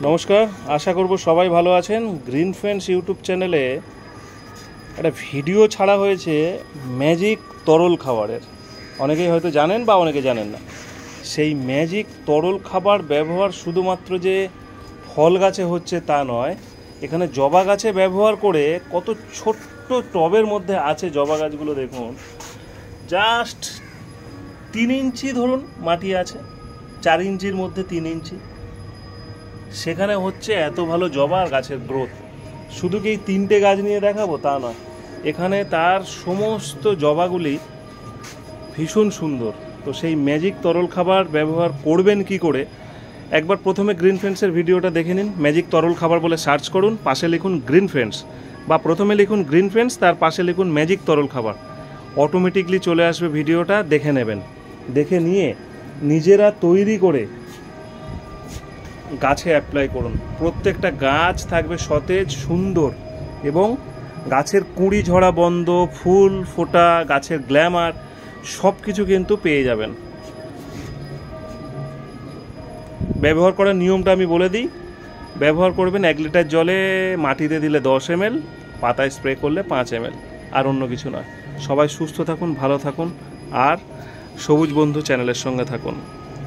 নমস্কার, আশা করব সবাই ভালো আছেন। গ্রিন ফ্রেন্ডস ইউটিউব চ্যানেলে একটা ভিডিও ছাড়া হয়েছে ম্যাজিক তরল খাবারের। অনেকেই হয়তো জানেন বা অনেকে জানেন না। সেই ম্যাজিক তরল খাবার ব্যবহার শুধুমাত্র যে ফল গাছে হচ্ছে তা নয়, এখানে জবা গাছে ব্যবহার করে কত ছোট্ট টবের মধ্যে আছে জবা গাছগুলো দেখুন। জাস্ট 3 ইঞ্চি ধরুন মাটি আছে, 4 ইঞ্চির মধ্যে 3 ইঞ্চি, সেখানে হচ্ছে এত ভালো জবা গাছের গ্রোথ। শুধু কি এই 3টে গাছ নিয়ে দেখাবো তা নয়, এখানে তার সমস্ত জবাগুলি ভীষণ সুন্দর। তো সেই ম্যাজিক তরল খাবার ব্যবহার করবেন কি করে, একবার প্রথমে গ্রিন ফ্রেন্ডসের ভিডিওটা দেখে নিন। ম্যাজিক তরল খাবার বলে সার্চ করুন, পাশে লিখুন গ্রিন ফ্রেন্ডস, বা প্রথমে লিখুন গ্রিন ফ্রেন্ডস, তার পাশে লিখুন ম্যাজিক তরল খাবার। অটোমেটিকলি চলে আসবে ভিডিওটা, দেখে নেবেন। দেখে নিয়ে নিজেরা তৈরি করে গাছে অ্যাপ্লাই করুন। প্রত্যেকটা গাছ থাকবে সতেজ, সুন্দর, এবং গাছের কুঁড়ি ঝরা বন্ধ, ফুল ফোটা, গাছের গ্ল্যামার সব কিছু কিন্তু পেয়ে যাবেন। ব্যবহার করার নিয়মটা আমি বলে দিই। ব্যবহার করবেন 1 লিটার জলে, মাটিতে দিলে 10 ml, পাতায় স্প্রে করলে 5 ml, আর অন্য কিছু নয়। সবাই সুস্থ থাকুন, ভালো থাকুন, আর সবুজ বন্ধু চ্যানেলের সঙ্গে থাকুন।